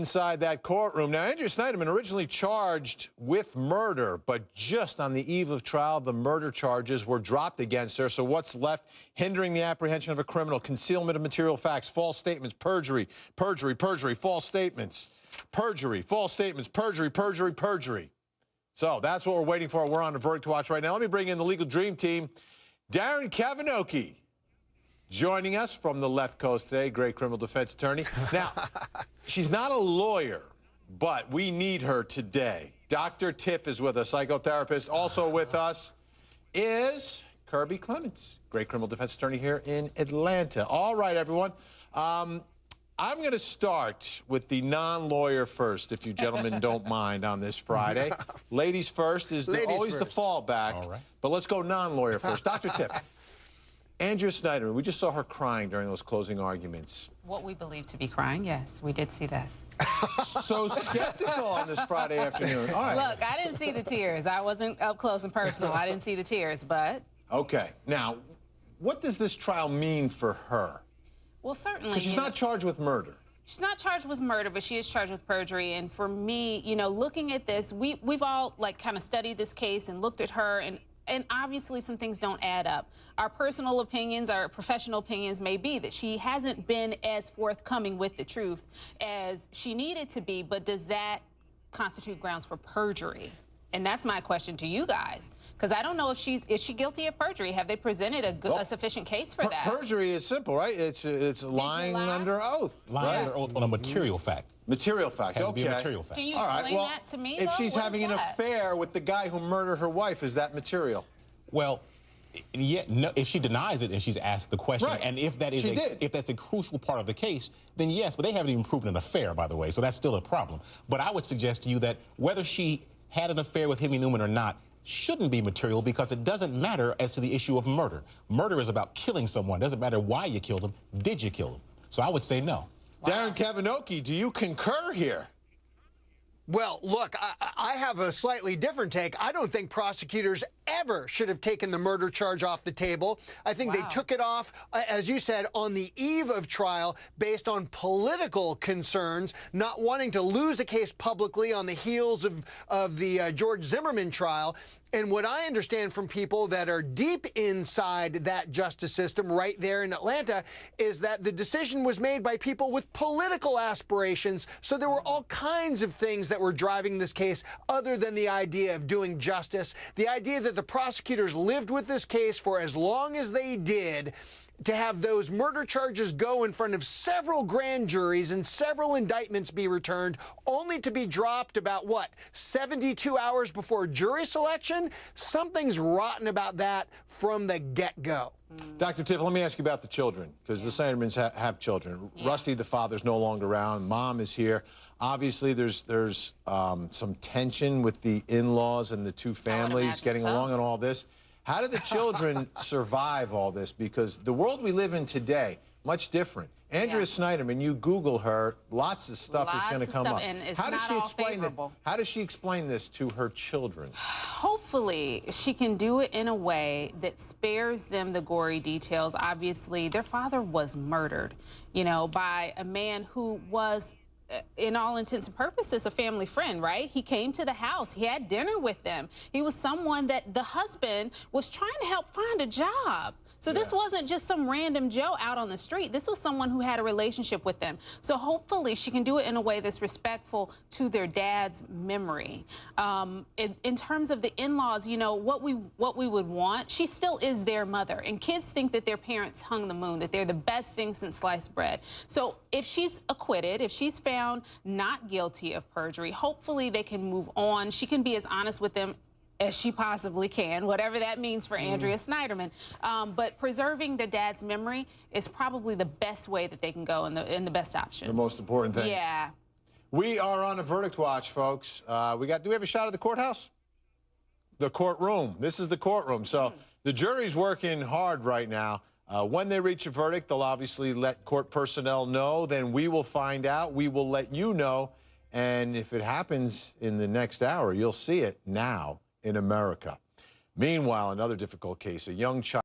Inside that courtroom. Now, Andrea Sneiderman originally charged with murder, but just on the eve of trial, the murder charges were dropped against her. So what's left? Hindering the apprehension of a criminal, concealment of material facts, false statements, perjury, false statements, false statements, perjury. So that's what we're waiting for. We're on a verdict watch right now. Let me bring in the legal dream team. Darren Kavinoky joining us from the left coast today, great criminal defense attorney. Now, she's not a lawyer, but we need her today. Dr. Tiff is with us, psychotherapist. Also with us is Kirby Clements, great criminal defense attorney here in Atlanta. All right, everyone. I'm going to start with the non-lawyer first, if you gentlemen don't mind, on this Friday. Ladies first is always the fallback. All right. But let's go non-lawyer first. Dr. Tiff. Andrea Sneiderman, we just saw her crying during those closing arguments. What we believe to be crying, yes, we did see that. So skeptical on this Friday afternoon. All right. Look, I didn't see the tears. I wasn't up close and personal. I didn't see the tears, but... Okay. Now, what does this trial mean for her? Well, certainly... Because she's not charged with murder. She's not charged with murder, but she is charged with perjury. And for me, you know, looking at this, we've all, like, kind of studied this case and looked at her, and obviously some things don't add up. Our personal opinions, our professional opinions may be that she hasn't been as forthcoming with the truth as she needed to be, but does that constitute grounds for perjury? And that's my question to you guys, because I don't know if is she guilty of perjury? Have they presented a sufficient case for that? Perjury is simple, right? It's lying under oath. Lying under oath on a material fact. Material fact, Has to be a material fact. Can you explain that to me, if she's having an affair with the guy who murdered her wife, is that material? Well, yeah, no, if she denies it and she's asked the question, and if that is if that's a crucial part of the case, then yes, but they haven't even proven an affair, by the way, so that's still a problem. But I would suggest to you that whether she had an affair with Hemi Newman or not shouldn't be material, because it doesn't matter as to the issue of murder. Murder is about killing someone. It doesn't matter why you killed him. Did you kill him? So I would say no. Wow. Darren Kavinoky, do you concur here? Well, look, I have a slightly different take. I don't think prosecutors ever should have taken the murder charge off the table. I think they took it off, as you said, on the eve of trial based on political concerns, not wanting to lose a case publicly on the heels of the George Zimmerman trial. And what I understand from people that are deep inside that justice system right there in Atlanta is that the decision was made by people with political aspirations. So there were all kinds of things that were driving this case other than the idea of doing justice. The idea that the prosecutors lived with this case for as long as they did, to have those murder charges go in front of several grand juries and several indictments be returned, only to be dropped about, 72 hours before jury selection? Something's rotten about that from the get-go. Dr. Tiff, let me ask you about the children, because the Sneidermans have children. Rusty, the father's no longer around. Mom is here. Obviously, there's some tension with the in-laws and the two families getting along and all this. How did the children survive all this? Because the world we live in today, much different. Andrea Sneiderman, you Google her, lots of stuff is going to come up. How does she explain it? How does she explain this to her children? Hopefully, she can do it in a way that spares them the gory details. Obviously, their father was murdered, you know, by a man who was, in all intents and purposes, a family friend, right? He came to the house. He had dinner with them. He was someone that the husband was trying to help find a job. So this wasn't just some random Joe out on the street. This was someone who had a relationship with them. So hopefully she can do it in a way that's respectful to their dad's memory. In terms of the in-laws, you know, what we would want, she still is their mother. And kids think that their parents hung the moon, that they're the best thing since sliced bread. So if she's acquitted, if she's found not guilty of perjury, hopefully they can move on. She can be as honest with them as she possibly can, whatever that means for Andrea Sneiderman. But preserving the dad's memory is probably the best way that they can go, and the best option. The most important thing. Yeah. We are on a verdict watch, folks. Do we have a shot of the courthouse? The courtroom. This is the courtroom. So the jury's working hard right now. When they reach a verdict, they'll obviously let court personnel know. Then we will find out. We will let you know. And if it happens in the next hour, you'll see it now in America. Meanwhile, another difficult case, a young child